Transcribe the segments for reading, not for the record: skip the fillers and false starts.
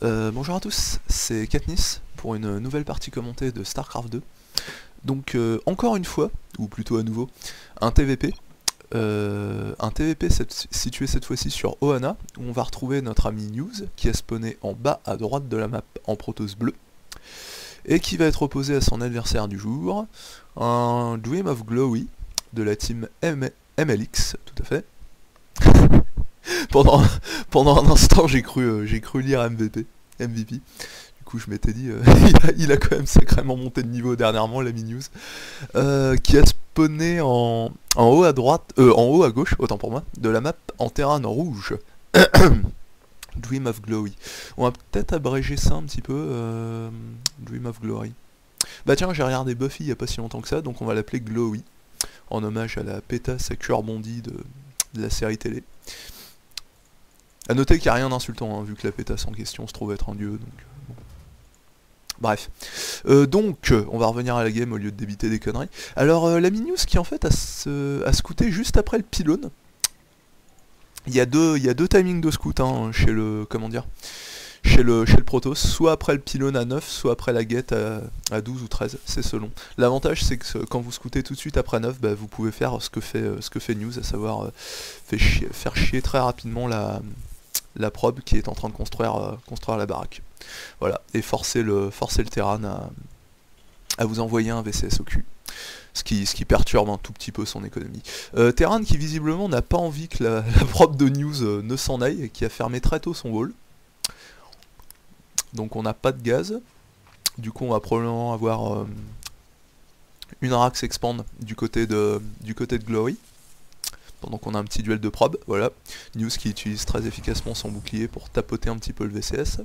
Bonjour à tous, c'est Katniss pour une nouvelle partie commentée de StarCraft 2. Donc encore une fois, ou plutôt à nouveau, un TVP. Situé cette fois-ci sur Ohana, où on va retrouver notre ami News, qui a spawné en bas à droite de la map en Protoss bleu, et qui va être opposé à son adversaire du jour, un Dream of Glowy de la team MLX, tout à fait. pendant, pendant un instant j'ai cru lire MVP. Du coup je m'étais dit, il a quand même sacrément monté de niveau dernièrement, l'ami News. Qui a spawné en haut à droite, en haut à gauche, autant pour moi, de la map en terrain rouge. Dream of Glory. On va peut-être abréger ça un petit peu. Dream of Glory. Bah tiens, j'ai regardé Buffy il y a pas si longtemps que ça, donc on va l'appeler Glowy, en hommage à la pétasse à cœur bondi de la série télé. A noter qu'il n'y a rien d'insultant, hein, vu que la pétasse en question se trouve être un dieu, donc... bon. Bref. Donc, on va revenir à la game au lieu de débiter des conneries. Alors, la News qui en fait a scouté juste après le pylône. Il y a deux timings de scout hein, chez le... comment dire, chez le Protoss, soit après le pylône à 9, soit après la guette à 12 ou 13, c'est selon. L'avantage c'est que quand vous scoutez tout de suite après 9, bah, vous pouvez faire ce que fait News, à savoir faire chier très rapidement la probe qui est en train de construire la baraque. Voilà, et forcer le Terran à vous envoyer un VCS au cul. Ce qui perturbe un tout petit peu son économie. Terran qui visiblement n'a pas envie que la probe de News ne s'en aille, et qui a fermé très tôt son wall. Donc on n'a pas de gaz. Du coup on va probablement avoir une Rax expand du côté de Glory. Pendant qu'on a un petit duel de probe, voilà. News qui utilise très efficacement son bouclier pour tapoter un petit peu le VCS.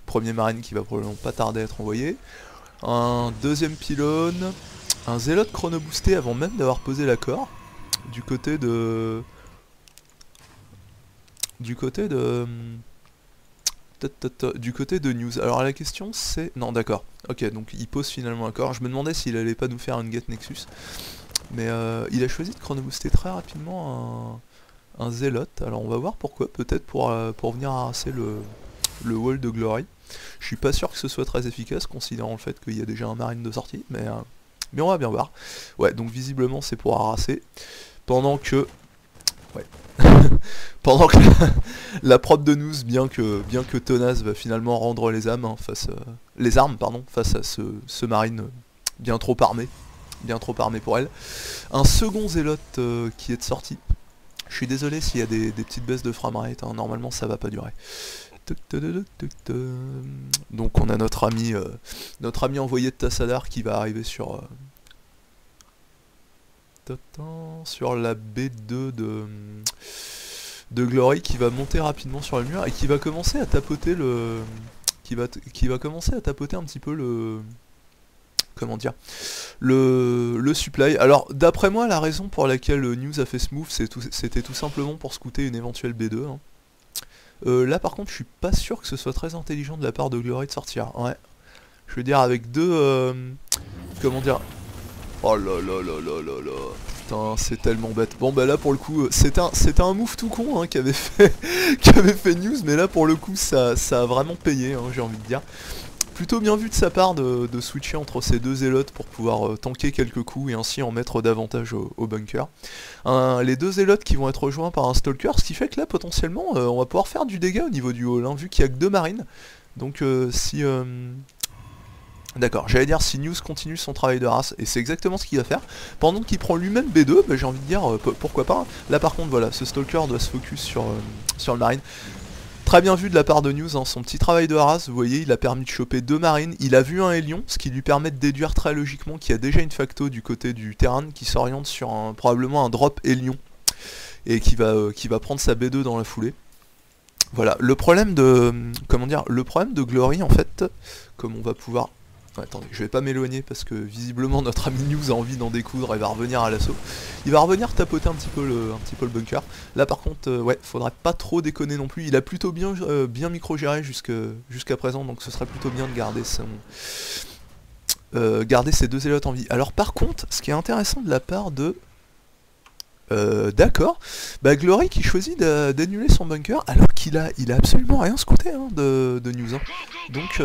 Premier marine qui va probablement pas tarder à être envoyé. Un deuxième pylône. Un zélote chrono-boosté avant même d'avoir posé l'accord. Du côté de... News. Alors la question c'est... Non d'accord. Ok, donc il pose finalement l'accord. Je me demandais s'il allait pas nous faire une get Nexus. Mais il a choisi de chrono-booster très rapidement un zélote. Alors on va voir pourquoi. Peut-être pour venir harasser le wall de Glory. Je suis pas sûr que ce soit très efficace, considérant le fait qu'il y a déjà un marine de sortie. Mais on va bien voir. Ouais, donc visiblement c'est pour harasser. Pendant que... Ouais. Pendant que la prod de News, bien que tenace, va finalement rendre les armes face à ce marine bien trop armé pour elle. Un second zélote qui est de sortie. Je suis désolé s'il y a des petites baisses de framerate, hein, normalement ça va pas durer. Donc on a notre ami envoyé de Tassadar qui va arriver sur la B2 de Glory, qui va monter rapidement sur le mur et qui va commencer à tapoter qui va commencer à tapoter un petit peu le... comment dire, le supply. Alors d'après moi la raison pour laquelle News a fait ce move c'était tout simplement pour scouter une éventuelle B2 hein. Là par contre je suis pas sûr que ce soit très intelligent de la part de Glory de sortir. Ouais. Je veux dire avec deux comment dire. Oh là là là là là là. Putain c'est tellement bête. Bon bah là pour le coup c'était un move tout con hein, qu'avait fait News, mais là pour le coup ça a vraiment payé hein, j'ai envie de dire. Plutôt bien vu de sa part de switcher entre ces deux zélotes pour pouvoir tanker quelques coups et ainsi en mettre davantage au bunker. Les deux zélotes qui vont être rejoints par un stalker, ce qui fait que là potentiellement on va pouvoir faire du dégât au niveau du hall, hein, vu qu'il n'y a que deux marines. Donc si... D'accord, j'allais dire si News continue son travail de race, et c'est exactement ce qu'il va faire. Pendant qu'il prend lui-même B2, bah, j'ai envie de dire pourquoi pas. Hein. Là par contre voilà, ce stalker doit se focus sur le marine. Très bien vu de la part de News, hein, son petit travail de harass, vous voyez, il a permis de choper deux marines, il a vu un Hélion, ce qui lui permet de déduire très logiquement qu'il y a déjà une facto du côté du Terran qui s'oriente sur probablement un drop Hélion, et qui va prendre sa B2 dans la foulée. Voilà, le problème de Glory en fait, comme on va pouvoir... Attendez, je vais pas m'éloigner parce que visiblement notre ami News a envie d'en découdre et va revenir à l'assaut. Il va revenir tapoter un petit peu le bunker. Là par contre, ouais, faudrait pas trop déconner non plus. Il a plutôt bien micro-géré jusqu'à présent, donc ce serait plutôt bien de garder ses deux zélotes en vie. Alors par contre, ce qui est intéressant de la part de D'accord. Bah Glory qui choisit d'annuler son bunker alors il a absolument rien scouté hein, de News. Hein. Donc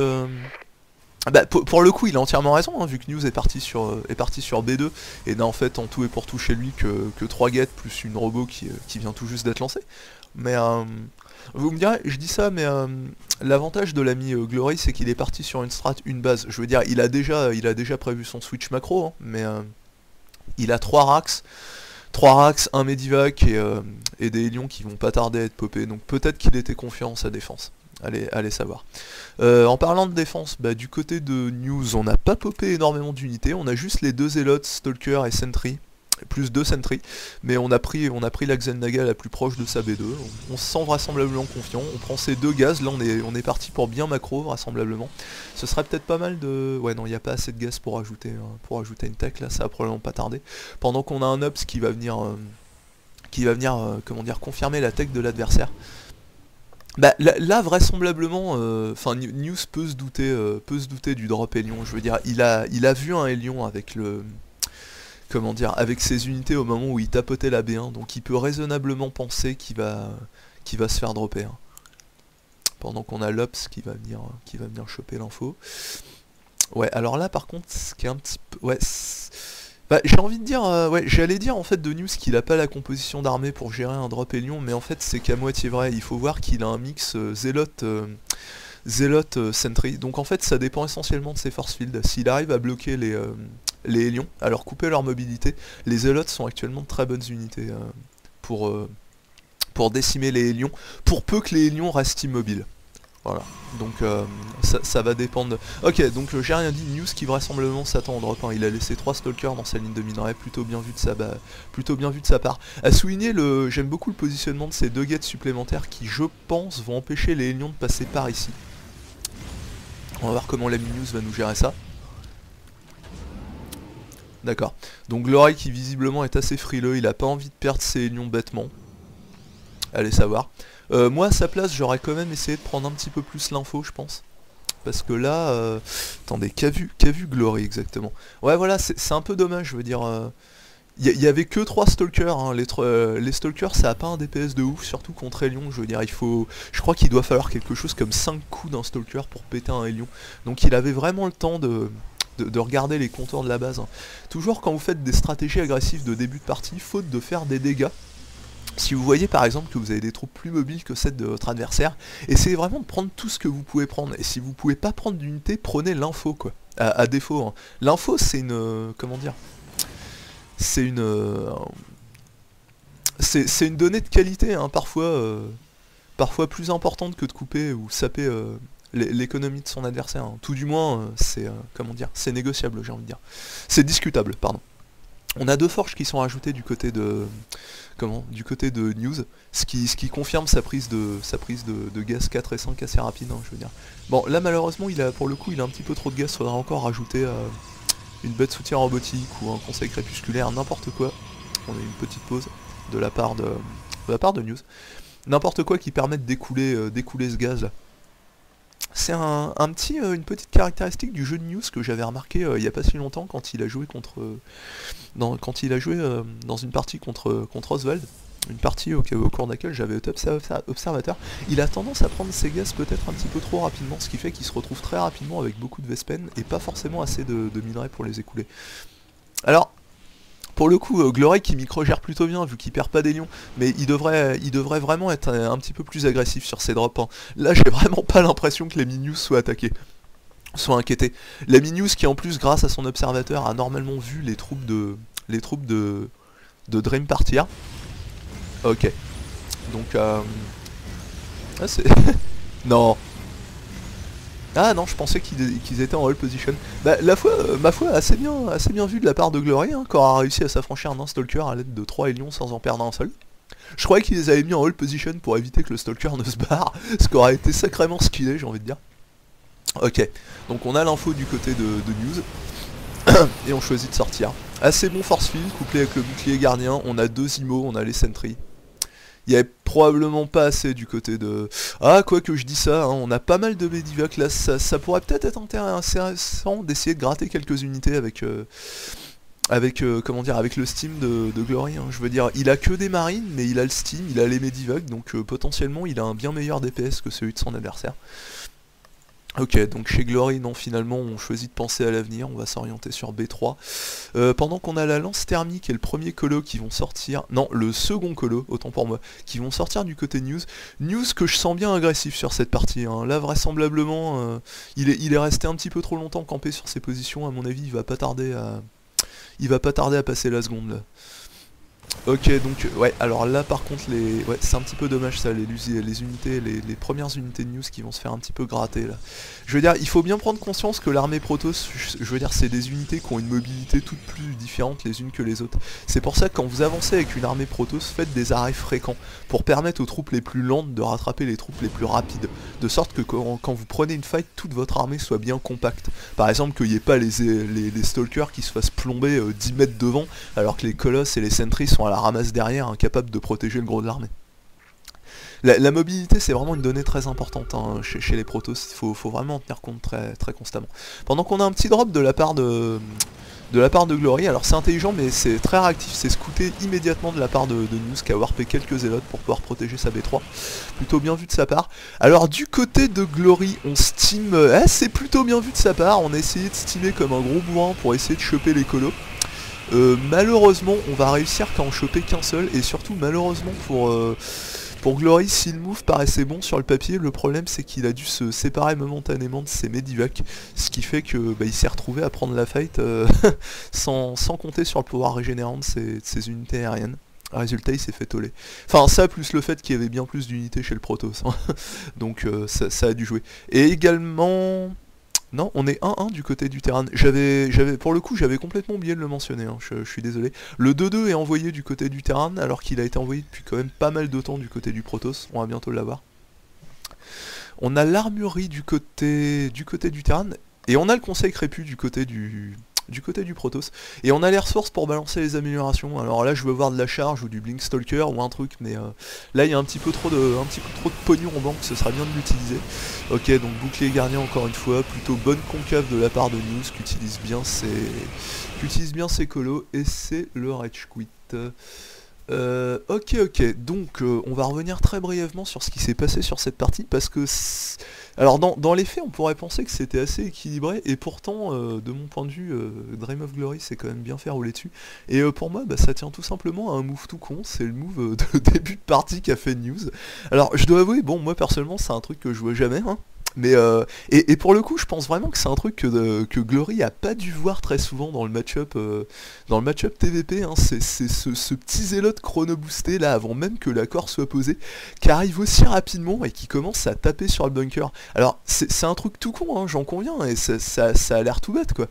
bah, pour le coup il a entièrement raison hein, vu que News est parti sur B2 et n'a en fait en tout et pour tout chez lui que 3 guettes plus une robot qui vient tout juste d'être lancée. Mais vous me direz, je dis ça mais l'avantage de l'ami Glory c'est qu'il est parti sur une strat, une base. Je veux dire il a déjà prévu son switch macro hein, mais il a 3 racks. 3 racks, un Medivac et des Hélions qui vont pas tarder à être popés, donc peut-être qu'il était confiant en sa défense. Allez savoir. En parlant de défense, bah, du côté de News, on n'a pas popé énormément d'unités, on a juste les 2 Zealots, Stalker et Sentry, plus 2 Sentry, mais on a pris la Xennaga la plus proche de sa B2, on se sent vraisemblablement confiant, on prend ces 2 gaz, là on est parti pour bien macro vraisemblablement. Ce serait peut-être pas mal de... Ouais non, il n'y a pas assez de gaz pour ajouter une tech là, ça va probablement pas tarder. Pendant qu'on a un Ops qui va venir, comment dire, confirmer la tech de l'adversaire. Bah là vraisemblablement, enfin News peut se douter du drop Hélion, je veux dire, il a vu un Hélion avec le... Comment dire, avec ses unités au moment où il tapotait la B1, donc il peut raisonnablement penser qu'il va se faire dropper. Hein. Pendant qu'on a l'Ops qui va venir choper l'info. Ouais, alors là par contre, ce qui est un petit peu... Ouais, bah, j'ai envie de dire... ouais, j'allais dire en fait de News qu'il a pas la composition d'armée pour gérer un drop Hélion, mais en fait c'est qu'à moitié vrai. Il faut voir qu'il a un mix Zealot Sentry. Donc en fait ça dépend essentiellement de ses force field. S'il arrive à bloquer les Hélions, à leur couper leur mobilité, les Zealots sont actuellement de très bonnes unités pour décimer les Hélions, pour peu que les Hélions restent immobiles. Voilà, donc ça va dépendre... Ok, donc j'ai rien dit, News qui vraisemblablement s'attend en drop 1, il a laissé 3 stalkers dans sa ligne de minerai, plutôt bien vu de sa part. À souligner, j'aime beaucoup le positionnement de ces 2 gates supplémentaires qui, je pense, vont empêcher les Hélions de passer par ici. On va voir comment l'ami News va nous gérer ça. D'accord. Donc Glory qui visiblement est assez frileux, il a pas envie de perdre ses Hélions bêtement. Allez savoir. Moi à sa place j'aurais quand même essayé de prendre un petit peu plus l'info je pense. Parce que là... Attendez, qu'a vu Glory exactement? Ouais voilà, c'est un peu dommage, je veux dire... Il y avait que 3 stalkers, hein. Les stalkers ça a pas un DPS de ouf, surtout contre Hélion, je veux dire, je crois qu'il doit falloir quelque chose comme 5 coups d'un stalker pour péter un Hélion. Donc il avait vraiment le temps de regarder les contours de la base. Toujours quand vous faites des stratégies agressives de début de partie, faute de faire des dégâts. Si vous voyez par exemple que vous avez des troupes plus mobiles que celles de votre adversaire, essayez vraiment de prendre tout ce que vous pouvez prendre. Et si vous pouvez pas prendre d'unité, prenez l'info quoi. À défaut. Hein. L'info c'est une... comment dire, c'est une... c'est une donnée de qualité, hein, parfois plus importante que de couper ou saper l'économie de son adversaire. Hein. Tout du moins, c'est comment dire, c'est négociable, j'ai envie de dire. C'est discutable, pardon. On a 2 forges qui sont rajoutées du côté de du côté de News, ce qui confirme sa prise de gaz 4 et 5 assez rapide, hein, je veux dire. Bon, là malheureusement, pour le coup, il a un petit peu trop de gaz, faudra encore rajouter une bête soutien robotique ou un conseil crépusculaire, n'importe quoi. On a une petite pause de la part de News. N'importe quoi qui permette d'écouler ce gaz là. C'est une petite caractéristique du jeu de News que j'avais remarqué il n'y a pas si longtemps quand il a joué dans une partie contre Oswald, une partie au cours de laquelle j'avais été observateur. Il a tendance à prendre ses gaz peut-être un petit peu trop rapidement, ce qui fait qu'il se retrouve très rapidement avec beaucoup de Vespen et pas forcément assez de minerais pour les écouler. Alors, pour le coup, Glory qui micro-gère plutôt bien vu qu'il perd pas des lions, mais il devrait vraiment être un petit peu plus agressif sur ses drops. Hein. Là, j'ai vraiment pas l'impression que les Minius soient inquiétés. La Minius qui en plus, grâce à son observateur, a normalement vu les troupes de Dream partir. Ok. Donc, ah, c'est... non. Ah non, je pensais qu'ils étaient en hold position. Bah, ma foi, assez bien vu de la part de Glory, hein, quand a réussi à s'affranchir d'un stalker à l'aide de 3 Hélions sans en perdre un seul. Je croyais qu'ils les avaient mis en hold position pour éviter que le stalker ne se barre, ce qui aurait été sacrément skillé, j'ai envie de dire. Ok, donc on a l'info du côté de News, et on choisit de sortir. Assez bon force field, couplé avec le bouclier gardien, on a 2 IMO, on a les sentries. Il n'y avait probablement pas assez du côté de... Ah, quoi que je dis ça, hein, on a pas mal de Medivac là, ça pourrait peut-être être intéressant d'essayer de gratter quelques unités avec comment dire, avec le Steam de Glory, hein. Je veux dire, il a que des marines, mais il a le Steam, il a les Medivac, donc potentiellement il a un bien meilleur DPS que celui de son adversaire. Ok, donc chez Glory, non, finalement, on choisit de penser à l'avenir, on va s'orienter sur B3. Pendant qu'on a la lance thermique et le premier colo qui vont sortir, non, le second colo, autant pour moi, qui vont sortir du côté News. News que je sens bien agressif sur cette partie, hein. Là, vraisemblablement, il est resté un petit peu trop longtemps campé sur ses positions, à mon avis, il va pas tarder à passer la seconde, là. Ok, donc ouais, alors là par contre ouais, c'est un petit peu dommage ça, les unités, les premières unités de News qui vont se faire un petit peu gratter là. Je veux dire, il faut bien prendre conscience que l'armée Protoss, je veux dire, c'est des unités qui ont une mobilité toutes plus différentes les unes que les autres. C'est pour ça que quand vous avancez avec une armée Protoss, faites des arrêts fréquents pour permettre aux troupes les plus lentes de rattraper les troupes les plus rapides, de sorte que quand vous prenez une fight, toute votre armée soit bien compacte. Par exemple, qu'il n'y ait pas les stalkers qui se fassent plomber 10 mètres devant, alors que les colosses et les sentries sont à la ramasse derrière, incapables de protéger le gros de l'armée. La mobilité, c'est vraiment une donnée très importante, hein, chez les Protoss, il faut vraiment en tenir compte très, très constamment. Pendant qu'on a un petit drop de la part de Glory, alors c'est intelligent mais c'est très réactif, c'est scouté immédiatement de la part de News qui a warpé quelques zélotes pour pouvoir protéger sa B3. Plutôt bien vu de sa part. Alors du côté de Glory, on steam, c'est plutôt bien vu de sa part, on a essayé de steamer comme un gros bourrin pour essayer de choper les colos. Malheureusement, on va réussir qu'à en choper qu'un seul, et surtout malheureusement pour Glory, si le move paraissait bon sur le papier, le problème c'est qu'il a dû se séparer momentanément de ses Medivac, ce qui fait que il s'est retrouvé à prendre la fight sans compter sur le pouvoir régénérant de ses unités aériennes. Résultat, il s'est fait toller. Enfin, ça plus le fait qu'il y avait bien plus d'unités chez le Protoss, hein. Donc ça a dû jouer. Et également... Non, on est 1-1 du côté du terrain. Pour le coup, j'avais complètement oublié de le mentionner, hein, je suis désolé. Le 2-2 est envoyé du côté du terrain, alors qu'il a été envoyé depuis quand même pas mal de temps du côté du Protoss. On va bientôt l'avoir. On a l'armurerie du côté du terrain, et on a le conseil crépus du côté du Protoss, et on a l'air source pour balancer les améliorations. Alors là je veux voir de la charge ou du Blink Stalker ou un truc, mais là il y a un petit peu trop de pognon en banque, ce sera bien de l'utiliser. Ok, donc bouclier gardien encore une fois, plutôt bonne concave de la part de News, qui utilise bien ses colos, et c'est le Rage Quit. Ok, donc on va revenir très brièvement sur ce qui s'est passé sur cette partie, parce que... Alors dans les faits, on pourrait penser que c'était assez équilibré, et pourtant, de mon point de vue, Dream of Glory s'est quand même bien fait rouler dessus. Et pour moi, ça tient tout simplement à un move tout con, c'est le move de début de partie qu'a fait News. Alors je dois avouer, bon, moi personnellement, c'est un truc que je vois jamais, hein. Mais et pour le coup, je pense vraiment que c'est un truc que Glory a pas dû voir très souvent dans le match-up TVP, hein. C'est ce petit zélote chrono-boosté là, avant même que l'accord soit posé, qui arrive aussi rapidement et qui commence à taper sur le bunker. Alors c'est un truc tout con, hein, j'en conviens, et ça a l'air tout bête quoi.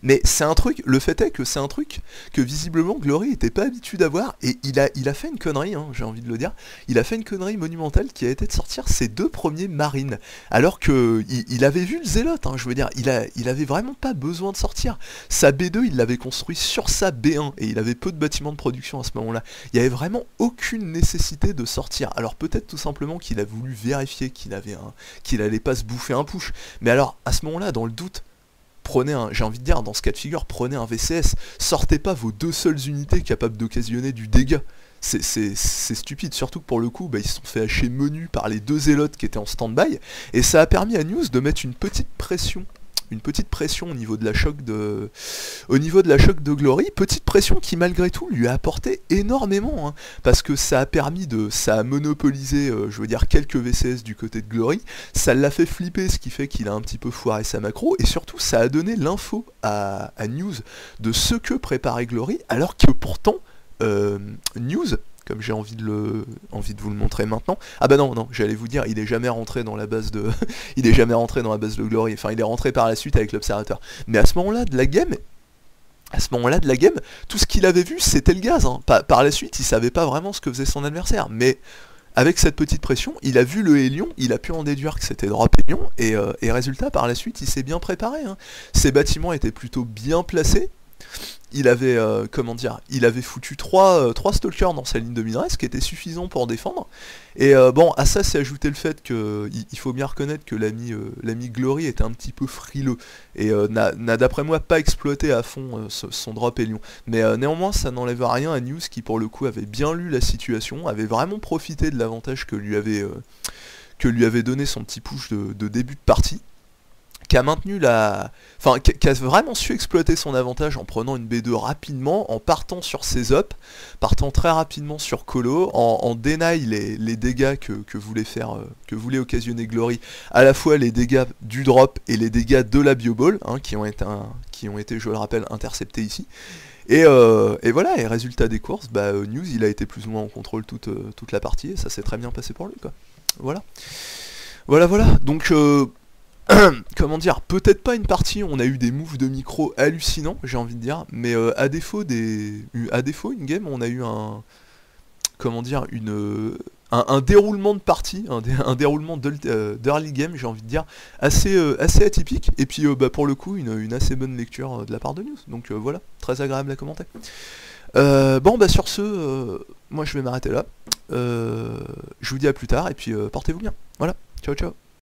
Mais c'est un truc, le fait est que c'est un truc que visiblement Glory était pas habitué d'avoir, et il a fait une connerie, hein, j'ai envie de le dire, il a fait une connerie monumentale qui a été de sortir ses 2 premiers marines, alors que il avait vu le zélote, hein, je veux dire, il avait vraiment pas besoin de sortir. Sa B2 il l'avait construit sur sa B1, et il avait peu de bâtiments de production à ce moment-là, il y avait vraiment aucune nécessité de sortir. Alors peut-être tout simplement qu'il a voulu vérifier qu'il allait pas se bouffer un push, mais alors à ce moment-là, dans le doute, j'ai envie de dire, dans ce cas de figure, prenez un VCS, sortez pas vos 2 seules unités capables d'occasionner du dégât. C'est stupide, surtout que pour le coup, ils se sont fait hacher menu par les 2 zélotes qui étaient en stand-by, et ça a permis à News de mettre une petite pression au niveau de la choc de Glory, petite pression qui malgré tout lui a apporté énormément, hein, parce que ça a monopolisé, je veux dire, quelques VCS du côté de Glory, ça l'a fait flipper, ce qui fait qu'il a un petit peu foiré sa macro, et surtout ça a donné l'info à News de ce que préparait Glory, alors que pourtant News, comme j'ai envie de vous le montrer maintenant. Ah bah non, j'allais vous dire, il est jamais rentré dans la base de Glory, enfin il est rentré par la suite avec l'observateur. Mais à ce moment-là de la game, tout ce qu'il avait vu c'était le gaz, hein. Par la suite, il savait pas vraiment ce que faisait son adversaire, mais avec cette petite pression, il a vu le Hélion, il a pu en déduire que c'était drop Hélion, et résultat, par la suite, il s'est bien préparé, hein. Ses bâtiments étaient plutôt bien placés, il avait, comment dire, il avait foutu trois stalkers dans sa ligne de minerai, ce qui était suffisant pour défendre. Et bon, à ça s'est ajouté le fait que il faut bien reconnaître que l'ami Glory était un petit peu frileux et n'a d'après moi pas exploité à fond son drop Hélion. Mais néanmoins, ça n'enlève rien à News qui pour le coup avait bien lu la situation, avait vraiment profité de l'avantage que lui avait donné son petit push de début de partie, qui a maintenu la... Enfin, qui a vraiment su exploiter son avantage en prenant une B2 rapidement, en partant sur ses ups, partant très rapidement sur Colo, en deny les dégâts que voulait faire, que voulait occasionner Glory, à la fois les dégâts du drop et les dégâts de la bioball, hein, qui ont été, je le rappelle, interceptés ici. Et voilà, et résultat des courses, bah, News il a été plus ou moins en contrôle toute la partie, et ça s'est très bien passé pour lui, quoi. Voilà. Voilà. Donc... comment dire, peut-être pas une partie où on a eu des moves de micro hallucinants, j'ai envie de dire, mais à défaut une game, on a eu comment dire, un déroulement de partie, un déroulement d'early game, j'ai envie de dire, assez atypique, et puis bah, pour le coup, une assez bonne lecture de la part de News, donc voilà, très agréable à commenter. Bon, bah sur ce, moi je vais m'arrêter là, je vous dis à plus tard, et puis portez-vous bien, voilà, ciao ciao.